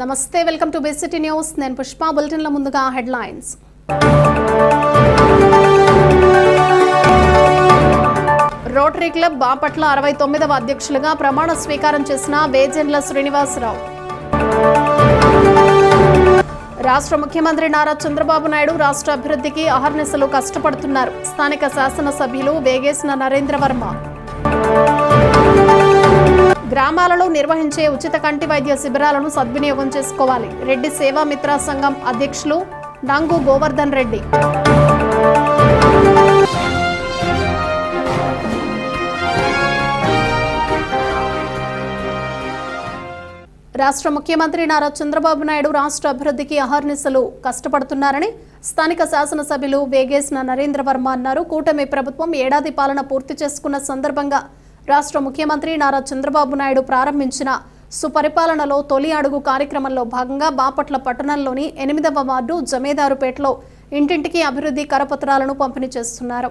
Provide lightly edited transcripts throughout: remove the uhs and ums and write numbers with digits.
నమస్తే, welcome to బెసిటీ news. నేను పుష్ప. బులెటిన్ల ముందుగా హెడ్లైన్స్. రోటరీ క్లబ్ బాపట్ల 69వ అధ్యక్షులుగా ప్రమాణ స్వీకారం చేసిన వేజెండ్ల శ్రీనివాసరావు. రాష్ట్ర ముఖ్యమంత్రి నారా చంద్రబాబు నాయుడు రాష్ట్ర అభివృద్ధికి అహర్నిశలు కష్టపడుతున్నారు. స్థానిక శాసనసభ్యులు వేగేసిన నరేంద్ర వర్మ. గ్రామాలలో నిర్వహించే ఉచిత కంటి వైద్య శిబిరాలను సద్వినియోగం చేసుకోవాలి. రెడ్డి సేవా మిత్ర సంఘం అధ్యక్షులు నంగు గోవర్ధన్ రెడ్డి. రాష్ట్ర ముఖ్యమంత్రి నారా చంద్రబాబు నాయుడు రాష్ట్ర అభివృద్ధికి అహర్నిశలు కష్టపడుతున్నారని స్థానిక శాసనసభ్యులు వేగేసిన నరేంద్ర వర్మ అన్నారు. కూటమి ప్రభుత్వం ఏడాది పాలన పూర్తి చేసుకున్న సందర్భంగా రాష్ట్ర ముఖ్యమంత్రి నారా చంద్రబాబు నాయుడు ప్రారంభించిన సుపరిపాలనలో తొలి అడుగు కార్యక్రమంలో భాగంగా బాపట్ల పట్టణంలోని 8వ వార్డు జమేదారుపేటలో ఇంటింటికి అభివృద్ధి కరపత్రాలను పంపిణీ చేస్తున్నారు.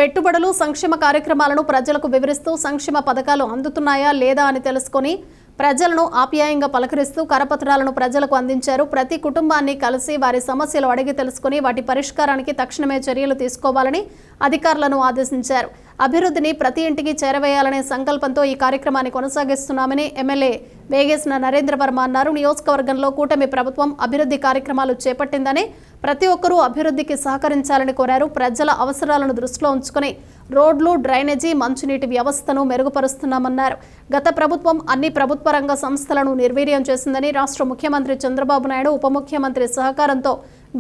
పెట్టుబడులు, సంక్షేమ కార్యక్రమాలను ప్రజలకు వివరిస్తూ సంక్షేమ పథకాలు అందుతున్నాయా లేదా అని తెలుసుకొని ప్రజలను ఆప్యాయంగా పలకరిస్తూ కరపత్రాలను ప్రజలకు అందించారు. ప్రతి కుటుంబాన్ని కలిసి వారి సమస్యలు అడిగి తెలుసుకుని వాటి పరిష్కారానికి తక్షణమే చర్యలు తీసుకోవాలని అధికారులను ఆదేశించారు. అభివృద్ధిని ప్రతి ఇంటికి చేరవేయాలనే సంకల్పంతో ఈ కార్యక్రమాన్ని కొనసాగిస్తున్నామని ఎమ్మెల్యే వేగేసిన నరేంద్ర వర్మ అన్నారు. నియోజకవర్గంలో కూటమి ప్రభుత్వం అభివృద్ధి కార్యక్రమాలు చేపట్టిందని ప్రతి ఒక్కరూ అభివృద్ధికి సహకరించాలని కోరారు. ప్రజల అవసరాలను దృష్టిలో ఉంచుకుని రోడ్లు, డ్రైనేజీ, మంచినీటి వ్యవస్థను మెరుగుపరుస్తున్నామన్నారు. గత ప్రభుత్వం అన్ని ప్రభుత్వ రంగ సంస్థలను నిర్వీర్యం చేసిందని, రాష్ట్ర ముఖ్యమంత్రి చంద్రబాబు నాయుడు ఉప ముఖ్యమంత్రి సహకారంతో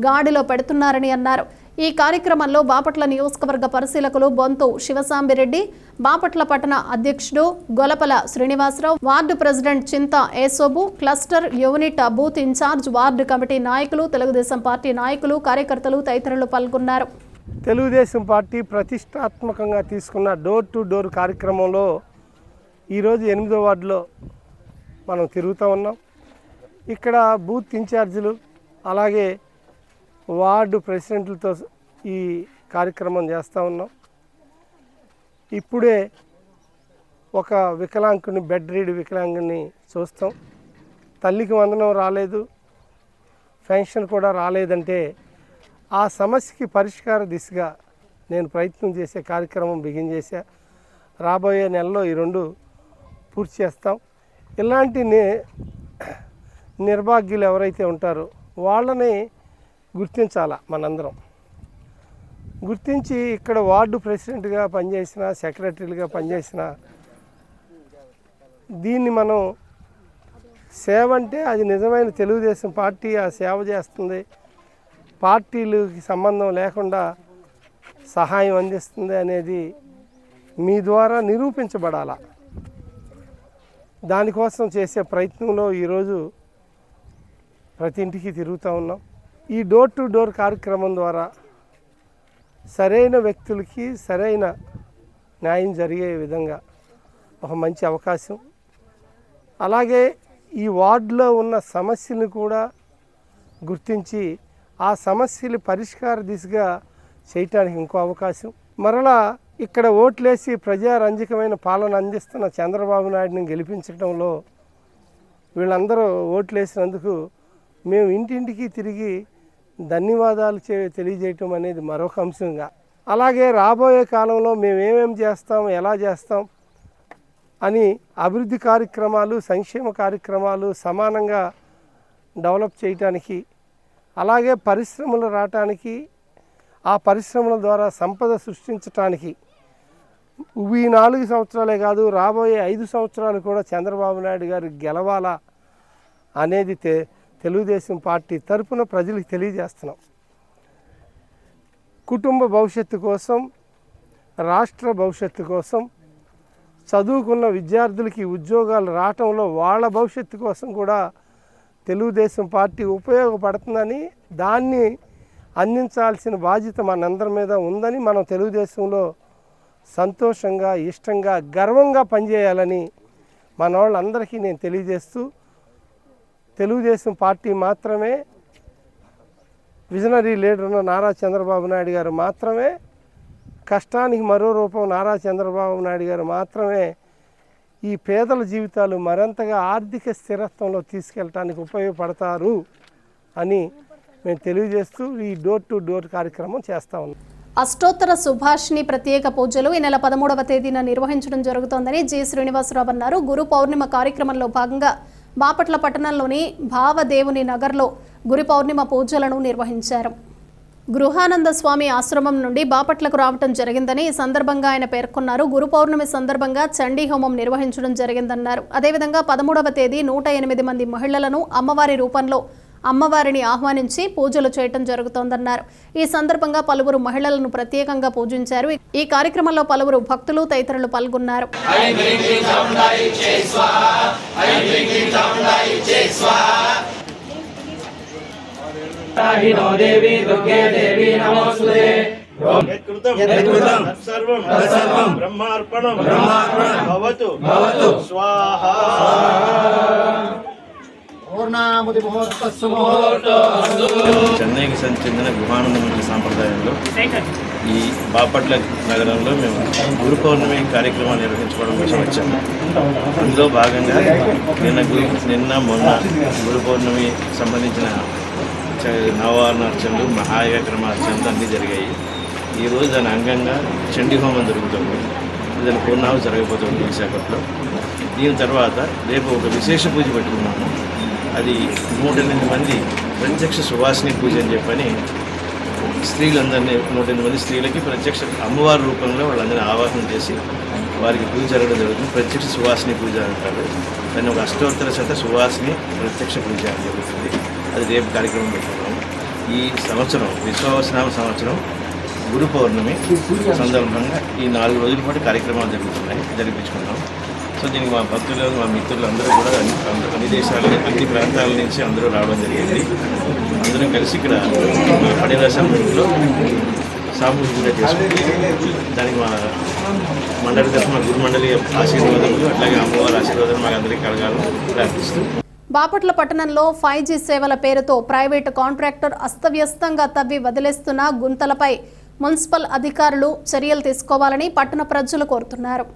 గాడిలో పెడుతున్నారని అన్నారు. ఈ కార్యక్రమంలో బాపట్ల నియోజకవర్గ పరిశీలకులు బొంతు శివసాంబిరెడ్డి, బాపట్ల పట్టణ అధ్యక్షుడు Golapala Srinivasarao, ward president Chinta Esobu, cluster unit booth in charge, ward committee నాయకులు, తెలుగుదేశం పార్టీ నాయకులు, కార్యకర్తలు తదితరులు పాల్గొన్నారు. తెలుగుదేశం పార్టీ ప్రతిష్టాత్మకంగా తీసుకున్న డోర్ టు డోర్ కార్యక్రమంలో ఈరోజు 8వ వార్డులో మనం తిరుగుతూ ఉన్నాం. ఇక్కడ బూత్ ఇన్ఛార్జీలు అలాగే వార్డు ప్రెసిడెంట్లతో ఈ కార్యక్రమం చేస్తూ ఉన్నాం. ఇప్పుడే ఒక వికలాంగుని, బెడ్ రీడ్ వికలాంగుని చూస్తాం. తల్లికి వందనం రాలేదు, పెన్షన్ కూడా రాలేదంటే ఆ సమస్యకి పరిష్కార దిశగా నేను ప్రయత్నం చేసే కార్యక్రమం బిగిన్ చేశా. రాబోయే నెలలో ఈ 2 పూర్తి చేస్తాం. ఇలాంటి నిర్భాగ్యులు ఎవరైతే ఉంటారో వాళ్ళని గుర్తించాలా, మనందరం గుర్తించి ఇక్కడ వార్డు ప్రెసిడెంట్గా పనిచేసిన, సెక్రటరీలుగా పనిచేసిన దీన్ని మనం సేవ అంటే అది నిజమైన తెలుగుదేశం పార్టీ ఆ సేవ చేస్తుంది, పార్టీలకి సంబంధం లేకుండా సహాయం అందిస్తుంది అనేది మీ ద్వారా నిరూపించబడాల. దానికోసం చేసే ప్రయత్నంలో ఈరోజు ప్రతి ఇంటికి తిరుగుతూ ఉన్నాం. ఈ డోర్ టు డోర్ కార్యక్రమం ద్వారా సరైన వ్యక్తులకి సరైన న్యాయం జరిగే విధంగా ఒక మంచి అవకాశం. అలాగే ఈ వార్డులో ఉన్న సమస్యలను కూడా గుర్తించి ఆ సమస్యలు పరిష్కార దిశగా చేయటానికి ఇంకో అవకాశం. మరలా ఇక్కడ ఓట్లేసి ప్రజారంజకమైన పాలన అందిస్తున్న చంద్రబాబు నాయుడిని గెలిపించడంలో వీళ్ళందరూ ఓట్లేసినందుకు మేము ఇంటింటికి తిరిగి ధన్యవాదాలు తెలియజేయటం అనేది మరొక అంశంగా, అలాగే రాబోయే కాలంలో మేము ఏమేమి చేస్తాం, ఎలా చేస్తాం అని అభివృద్ధి కార్యక్రమాలు, సంక్షేమ కార్యక్రమాలు సమానంగా డెవలప్ చేయటానికి, అలాగే పరిశ్రమలు రావటానికి, ఆ పరిశ్రమల ద్వారా సంపద సృష్టించటానికి ఈ 4 సంవత్సరాలే కాదు రాబోయే 5 సంవత్సరాలు కూడా చంద్రబాబు నాయుడు గారు గెలవాలా అనేది తెలుగుదేశం పార్టీ తరఫున ప్రజలకు తెలియజేస్తున్నాం. కుటుంబ భవిష్యత్తు కోసం, రాష్ట్ర భవిష్యత్తు కోసం, చదువుకున్న విద్యార్థులకి ఉద్యోగాలు రావటంలో వాళ్ళ భవిష్యత్తు కోసం కూడా తెలుగుదేశం పార్టీ ఉపయోగపడుతుందని, దాన్ని అందించాల్సిన బాధ్యత మనందరి మీద ఉందని, మనం తెలుగుదేశంలో సంతోషంగా, ఇష్టంగా, గర్వంగా పనిచేయాలని మన వాళ్ళందరికీ నేను తెలియజేస్తూ, తెలుగుదేశం పార్టీ మాత్రమే, విజనరీ లీడర్ ఉన్న నారా చంద్రబాబు నాయుడు గారు మాత్రమే, కష్టానికి మరో రూపం నారా చంద్రబాబు నాయుడు గారు మాత్రమే ఈ పేదల జీవితాలు మరింతగా ఆర్థిక స్థిరత్వంలో తీసుకెళ్ళటానికి ఉపయోగపడతారు అని మేము తెలియజేస్తూ ఈ డోర్ టు డోర్ కార్యక్రమం చేస్తా ఉన్నాం. అష్టోత్తర సుభాషిణి ప్రత్యేక పూజలు ఈ నెల 13వ తేదీన నిర్వహించడం జరుగుతోందని జి శ్రీనివాసరావు అన్నారు. గురు పౌర్ణిమ కార్యక్రమంలో భాగంగా బాపట్ల పట్టణంలోని భావదేవుని నగర్లో గురు పౌర్ణిమ పూజలను నిర్వహించారు. గృహానంద స్వామి ఆశ్రమం నుండి బాపట్లకు రావటం జరిగిందని ఈ సందర్భంగా ఆయన పేర్కొన్నారు. గురు పౌర్ణమి సందర్భంగా చండీ హోమం నిర్వహించడం జరిగిందన్నారు. అదేవిధంగా 13వ తేదీ 108 మంది మహిళలను అమ్మవారి రూపంలో అమ్మవారిని ఆహ్వానించి పూజలు చేయటం జరుగుతోందన్నారు. ఈ సందర్భంగా పలువురు మహిళలను ప్రత్యేకంగా పూజించారు. ఈ కార్యక్రమంలో పలువురు భక్తులు తదితరులు పాల్గొన్నారు. చెన్నైకి చెందిన గృహానంద సాంప్రదాయంలో ఈ బాపట్ల నగరంలో మేము గురు పౌర్ణమి కార్యక్రమాలు నిర్వహించుకోవడం కోసం వచ్చాము. అందులో భాగంగా నిన్న మొన్న గురు పౌర్ణమి సంబంధించిన నవవారణ అర్చనలు, మహాయక్రమార్చనలు అన్నీ జరిగాయి. ఈరోజు దాని అంగంగా చండీ హోమం జరుగుతుంది. దాని పూర్ణాహుతి జరగబోతుంది విశాఖలో. దీని తర్వాత రేపు ఒక విశేష పూజ పెట్టుకున్నాము. అది 108 మంది ప్రత్యక్ష సువాసిని పూజ అని చెప్పని స్త్రీలందరినీ 108 మంది స్త్రీలకి ప్రత్యక్ష అమ్మవారి రూపంలో వాళ్ళందరినీ ఆవాహన చేసి వారికి పూజ జరగడం జరుగుతుంది. ప్రత్యక్ష సువాసిని పూజ అంటారు. దాన్ని ఒక అష్టోత్తర శత సువాసిని ప్రత్యక్ష పూజ అని జరుగుతుంది. అది రేపు కార్యక్రమం పెట్టుకున్నాము. ఈ సంవత్సరం విశ్వావసనామ సంవత్సరం గురు పౌర్ణమి సందర్భంగా ఈ 4 రోజుల పాటు కార్యక్రమాలు జరిపించుకున్నాం. సో దీనికి మా భక్తులు, మా మిత్రులు అందరూ కూడా అన్ని దేశాల, అన్ని ప్రాంతాల నుంచి అందరూ రావడం జరిగింది. అందరం కలిసి ఇక్కడ పడిరాసంలో సామూహికంగా చేసుకుంది. దానికి మా మండలి తరఫున గురు మండలి ఆశీర్వాదములు, అట్లాగే అమ్మవారి ఆశీర్వాదాలు మాకు అందరికీ కలగాలని ప్రార్థిస్తూ బాపట్ల పట్టణంలో 5G సేవల పేరుతో ప్రైవేటు కాంట్రాక్టర్ అస్తవ్యస్తంగా తవ్వి వదిలేస్తున్న గుంతలపై మున్సిపల్ అధికారులు చర్యలు తీసుకోవాలని పట్టణ ప్రజలు కోరుతున్నారు.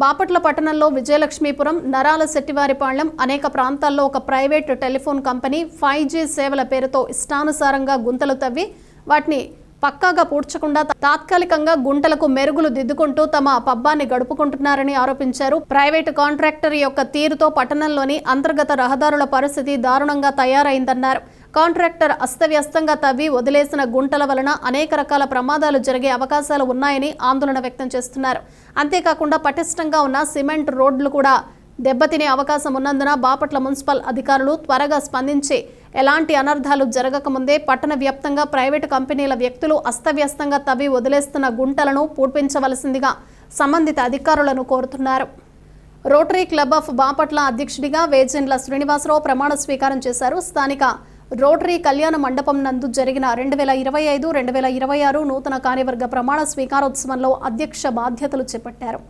బాపట్ల పట్టణంలో విజయలక్ష్మీపురం, నరాల శెట్టివారిపాళ్యం అనేక ప్రాంతాల్లో ఒక ప్రైవేటు టెలిఫోన్ కంపెనీ 5G సేవల పేరుతో ఇష్టానుసారంగా గుంతలు తవ్వి వాటిని పక్కాగా పూడ్చకుండా తాత్కాలికంగా గుంటలకు మెరుగులు దిద్దుకుంటూ తమ పబ్బాన్ని గడుపుకుంటున్నారని ఆరోపించారు. ప్రైవేటు కాంట్రాక్టర్ యొక్క తీరుతో పట్టణంలోని అంతర్గత రహదారుల పరిస్థితి దారుణంగా తయారైందన్నారు. కాంట్రాక్టర్ అస్తవ్యస్తంగా తవ్వి వదిలేసిన గుంటల వలన అనేక రకాల ప్రమాదాలు జరిగే అవకాశాలు ఉన్నాయని ఆందోళన వ్యక్తం చేస్తున్నారు. అంతేకాకుండా పటిష్టంగా ఉన్న సిమెంట్ రోడ్లు కూడా దెబ్బతినే అవకాశం ఉన్నందున బాపట్ల మున్సిపల్ అధికారులు త్వరగా స్పందించి ఎలాంటి అనర్థాలు జరగకముందే పట్టణ వ్యాప్తంగా ప్రైవేటు కంపెనీల వ్యక్తులు అస్తవ్యస్తంగా తవ్వి వదిలేస్తున్న గుంటలను పూడ్పించవలసిందిగా సంబంధిత అధికారులను కోరుతున్నారు. రోటరీ క్లబ్ ఆఫ్ బాపట్ల అధ్యక్షుడిగా వేజెండ్ల శ్రీనివాసరావు ప్రమాణ స్వీకారం చేశారు. స్థానిక రోటరీ కళ్యాణ మండపం నందు జరిగిన 2025-2026 నూతన కార్యవర్గ ప్రమాణ స్వీకారోత్సవంలో అధ్యక్ష బాధ్యతలు చేపట్టారు.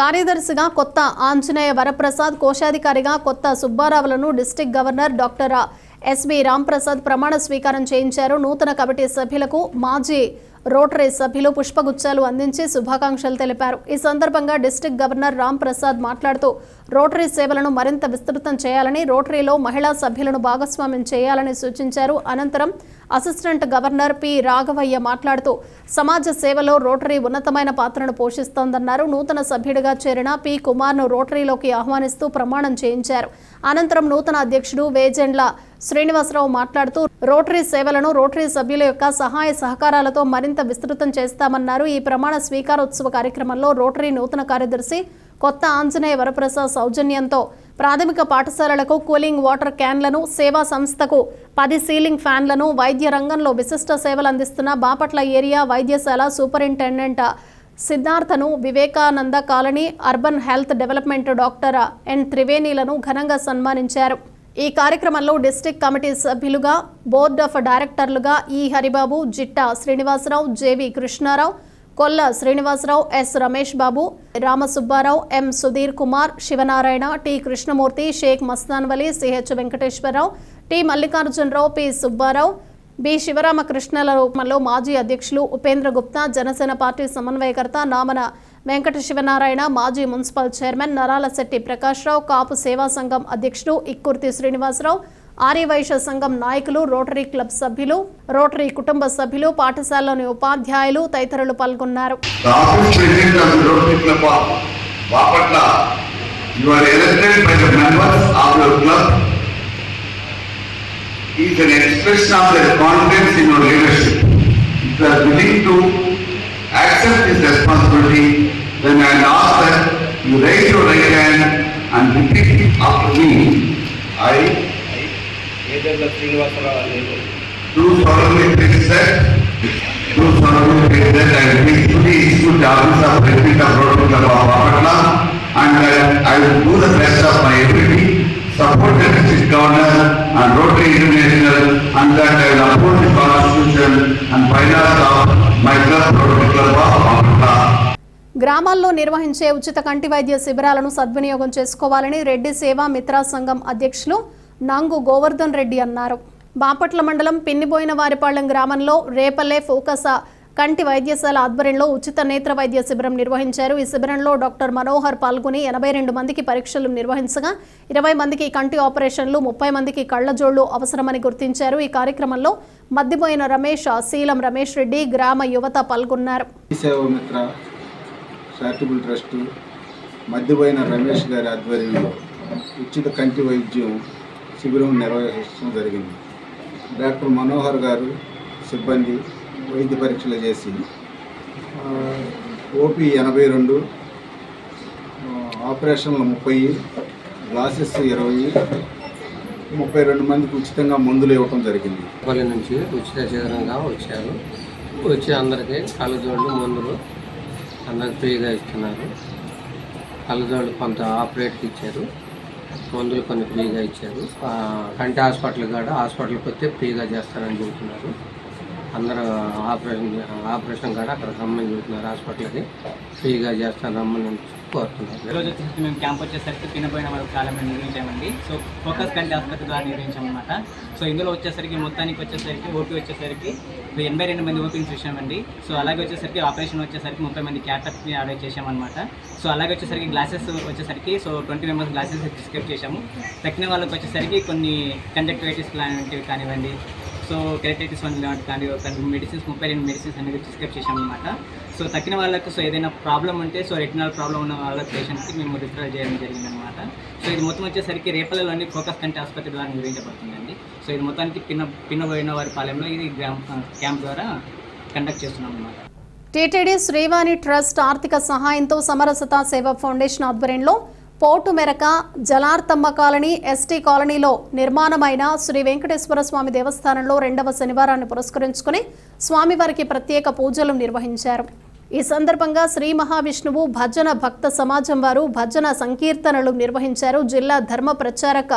కార్యదర్శిగా కొత్త ఆంజనేయ వరప్రసాద్, కోశాధికారిగా కొత్త సుబ్బారావులను district governor doctor SB Ramprasad ప్రమాణ స్వీకారం చేయించారు. నూతన కమిటీ సభ్యులకు మాజీ రోటరీ సభ్యులు పుష్పగుచ్చాలు అందించి శుభాకాంక్షలు తెలిపారు. ఈ సందర్భంగా డిస్ట్రిక్ట్ గవర్నర్ రాంప్రసాద్ మాట్లాడుతూ రోటరీ సేవలను మరింత విస్తృతం చేయాలని, రోటరీలో మహిళా సభ్యులను భాగస్వామ్యం చేయాలని సూచించారు. అనంతరం అసిస్టెంట్ గవర్నర్ పి రాఘవయ్య మాట్లాడుతూ సమాజ సేవలో రోటరీ ఉన్నతమైన పాత్రను పోషిస్తోందన్నారు. నూతన సభ్యుడిగా చేరిన పి కుమార్ను రోటరీలోకి ఆహ్వానిస్తూ ప్రమాణం చేయించారు. అనంతరం నూతన అధ్యక్షుడు వేజెండ్ల శ్రీనివాసరావు మాట్లాడుతూ రోటరీ సేవలను రోటరీ సభ్యుల యొక్క సహాయ సహకారాలతో మరింత విస్తృతం చేస్తామన్నారు. ఈ ప్రమాణ స్వీకారోత్సవ కార్యక్రమంలో రోటరీ నూతన కార్యదర్శి కొత్త ఆంజనేయ వరప్రసాద్ సౌజన్యంతో ప్రాథమిక పాఠశాలలకు కూలింగ్ వాటర్ క్యాన్లను, సేవా సంస్థకు 10 సీలింగ్ ఫ్యాన్లను, వైద్య రంగంలో విశిష్ట సేవలు అందిస్తున్న బాపట్ల ఏరియా వైద్యశాల సూపరింటెండెంట్ సిద్ధార్థను, Vivekananda colony urban health development doctor N త్రివేణిలను ఘనంగా సన్మానించారు. ఈ కార్యక్రమంలో డిస్ట్రిక్ట్ కమిటీ సభ్యులుగా, బోర్డ్ ఆఫ్ డైరెక్టర్లుగా E Haribabu, Jitta Srinivasarao, JV Krishnarao, Kolla Srinivasarao, S Ramesh Babu, Ramasubbarao, M Sudheer Kumar, Sivanarayana, T Krishnamurthy, Sheikh Mastanvali, CH Venkateswararao, T Mallikarjunarao, P Subbarao, B శివరామకృష్ణల రూపంలో మాజీ అధ్యక్షులు ఉపేంద్ర గుప్తా, జనసేన పార్టీ సమన్వయకర్త నామన వెంకట శివనారాయణ, మాజీ మున్సిపల్ చైర్మన్ నరాలశెట్టి ప్రకాశ్రావు, కాపు సేవా సంఘం అధ్యక్షుడు ఇక్కుర్తి శ్రీనివాసరావు, ఆర్యవైశ్య సంఘం నాయకులు, రోటరీ క్లబ్ సభ్యులు, రోటరీ కుటుంబ సభ్యులు, పాఠశాలలోని ఉపాధ్యాయులు తదితరులు పాల్గొన్నారు. Is an expression of their confidence in your leadership. If you are willing to accept this responsibility, then I will ask that you raise your right hand and repeat after me. I do solemnly take that. Do solemnly take that I will faithfully execute the office of President of Rotary Club of Bapatla, and I will do the best of my ability. Support the district governor and Rotary International, and that I will uphold the constitution and bylaws of my club, Rotary Club of Bapatla. గ్రామాల్లో నిర్వహించే ఉచిత కంటి వైద్య శిబిరాలను సద్వినియోగం చేసుకోవాలని రెడ్డి సేవా మిత్రా సంఘం అధ్యక్షులు నంగు గోవర్ధన్ రెడ్డి అన్నారు. బాపట్ల మండలం పిన్నిబోయిన వారిపాళ్లెం గ్రామంలో రేపల్లె ఫోకస్ కంటి వైద్యశాల ఆధ్వర్యంలో ఉచిత నేత్ర వైద్య శిబిరం నిర్వహించారు. ఈ శిబిరంలో డాక్టర్ మనోహర్ పాల్గొని 82 మందికి పరీక్షలు నిర్వహించగా 20 మందికి కంటి ఆపరేషన్లు, 30 మందికి కళ్లజోళ్లు అవసరమని గుర్తించారు. ఈ కార్యక్రమంలో మద్దిబోయిన రమేష్, శీలం రమేష్ రెడ్డి, గ్రామ యువత పాల్గొన్నారు. చారిటబుల్ ట్రస్ట్ మద్దిబోయిన రమేష్ గారి ఆధ్వర్యంలో ఉచిత కంటి వైద్యం శిబిరం నిర్వహించడం జరిగింది. డాక్టర్ మనోహర్ గారు సిబ్బంది వైద్య పరీక్షలు చేసి ఓపీ 82, ఆపరేషన్లు 30, గ్లాసెస్ 20, 32 మందికి ఉచితంగా మందులు ఇవ్వటం జరిగింది. పల్లె నుంచి ఉచిత శిబిరంగా వచ్చారు. వచ్చి అందరికీ కళ్ళజోళ్ళు, మందులు అందరికి ఫ్రీగా ఇస్తున్నారు. కళ్ళజోళ్ళు కొంత ఆపరేట్కి ఇచ్చారు, మందులు కొన్ని ఫ్రీగా ఇచ్చారు. కంటి హాస్పిటల్కి వస్తే ఫ్రీగా చేస్తారని చెబుతున్నారు. అందరూ ఆపరేషన్ కూడా అక్కడ రమ్మని చెబుతున్నారు. హాస్పిటల్కి ఫ్రీగా చేస్తాను రమ్మని కోరుతున్నారు. ఈరోజు వచ్చేసరికి మేము క్యాంప్ వచ్చేసరికి పినపోయిన వరకు చాలా మేము నిర్వహించామండి. సో ఫోకస్ కంటి ఆసుపత్రి ద్వారా నిర్వహించామన్నమాట. సో ఇందులో వచ్చేసరికి మొత్తానికి వచ్చేసరికి ఓపీ వచ్చేసరికి 82 మంది ఓపీని చూసామండి. సో అలాగే వచ్చేసరికి ఆపరేషన్ వచ్చేసరికి 30 మంది క్యాటర్ని ఆర్డర్ చేసామన్నమాట. సో అలాగే వచ్చేసరికి గ్లాసెస్ వచ్చేసరికి 20 మెంబర్స్ గ్లాసెస్ ప్రిస్క్రైబ్ చేసాము. తక్కిన వాళ్ళకి వచ్చేసరికి కొన్ని కంజక్టివైటిస్ లాంటివి కానివ్వండి, సో కెరటైటిస్ 1 లాంటి కానీ మెడిసిన్స్ 32 మెడిసిన్స్ అనేది ప్రిస్క్రైబ్ చేసామన్నమాట. సో తక్కిన వాళ్ళకు సో ఏదైనా ప్రాబ్లం ఉంటే సో రెటినల్ ప్రాబ్లం ఉన్న వాళ్ళ పేషెంట్స్కి మేము రిఫర్ చేయడం జరిగిందనమాట. సో ఇది మొత్తం వచ్చేసరికి రేపల్లెలోని ఫోకస్ కంటి ఆసుపత్రి ద్వారా నిర్వహించబడుతుందండి. సో ఇది మొత్తానికి పిన్నబోయిన వారి పాలెంలో ఇది క్యాంప్ ద్వారా కండక్ట్ చేస్తున్నాం అన్నమాట. టీటీడీ శ్రీవాణి ట్రస్ట్ ఆర్థిక సహాయంతో సమరసత సేవా ఫౌండేషన్ ఆధ్వర్యంలో పోటు మెరక జలార్తమ్మ కాలనీ, ఎస్టీ కాలనీలో నిర్మాణమైన శ్రీ వెంకటేశ్వర స్వామి దేవస్థానంలో 2వ శనివారాన్ని పురస్కరించుకుని స్వామివారికి ప్రత్యేక పూజలు నిర్వహించారు. ఈ సందర్భంగా శ్రీ మహావిష్ణువు భజన భక్త సమాజం వారు భజన సంకీర్తనలు నిర్వహించారు. జిల్లా ధర్మ ప్రచారక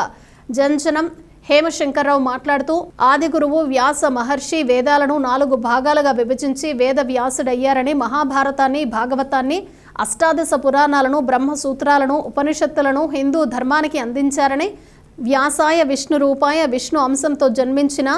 జంజనం హేమశంకర్రావు మాట్లాడుతూ ఆది గురువు వ్యాస మహర్షి వేదాలను 4 భాగాలుగా విభజించి వేద వ్యాసుడయ్యారని, మహాభారతాన్ని, భాగవతాన్ని, అష్టాదశ పురాణాలను, బ్రహ్మసూత్రాలను, ఉపనిషత్తులను హిందూ ధర్మానికి అందించారని, వ్యాసాయ విష్ణు రూపాయ విష్ణు అంశంతో జన్మించిన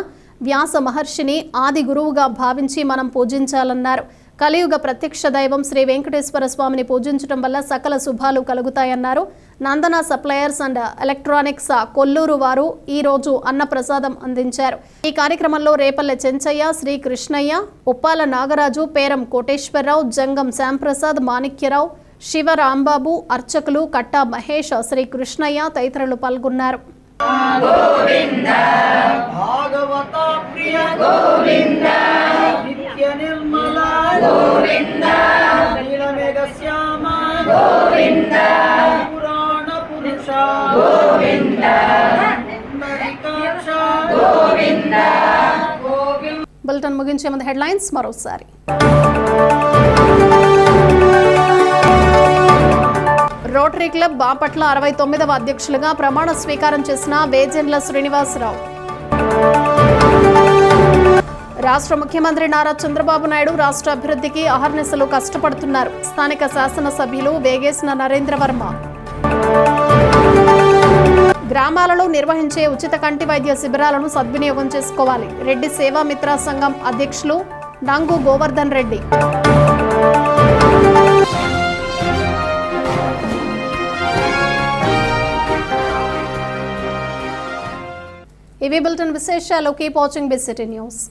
వ్యాస మహర్షిని ఆది గురువుగా భావించి మనం పూజించాలన్నారు. కలియుగ ప్రత్యక్ష దైవం శ్రీ వెంకటేశ్వర స్వామిని పూజించడం వల్ల సకల శుభాలు కలుగుతాయన్నారు. నందన సప్లయర్స్ అండ్ ఎలక్ట్రానిక్స్ కొల్లూరు వారు ఈరోజు అన్నప్రసాదం అందించారు. ఈ కార్యక్రమంలో రేపల్లె చెంచయ్య, శ్రీ కృష్ణయ్య, ఉప్పాల నాగరాజు, పేరం కోటేశ్వరరావు, జంగం శ్యాంప్రసాద్, మాణిక్యరావు, శివ రాంబాబు, అర్చకులు కట్టా మహేష్, శ్రీ కృష్ణయ్య తదితరులు పాల్గొన్నారు. గోవింద భాగవత ప్రియ గోవింద నిత్య నిర్మల గోవింద నీలమేఘ శ్యామ గోవింద పురాణ పురుష గోవింద నరికాక్ష గోవింద గోవింద. బులెటిన్ ముగించే ముందు హెడ్లైన్స్ మరోసారి. రోటరీ క్లబ్ బాపట్ల 69వ అధ్యక్షులుగా ప్రమాణ స్వీకారం చేసిన వేజెండ్ల శ్రీనివాసరావు. రాష్ట్ర ముఖ్యమంత్రి నారా చంద్రబాబు నాయుడు రాష్ట్ర అభివృద్ధికి అహర్నిశలు కష్టపడుతున్నారు. స్థానిక శాసనసభ్యులు వేగేసిన నరేంద్రవర్మ. గ్రామాలలో నిర్వహించే ఉచిత కంటి వైద్య శిబిరాలను సద్వినియోగం చేసుకోవాలి. రెడ్డి సేవా మిత్రా సంఘం అధ్యక్షులు నంగు గోవర్ధన్ రెడ్డి. ఇవి బులెటిన్ విశేషాలు. Keep watching BCT news.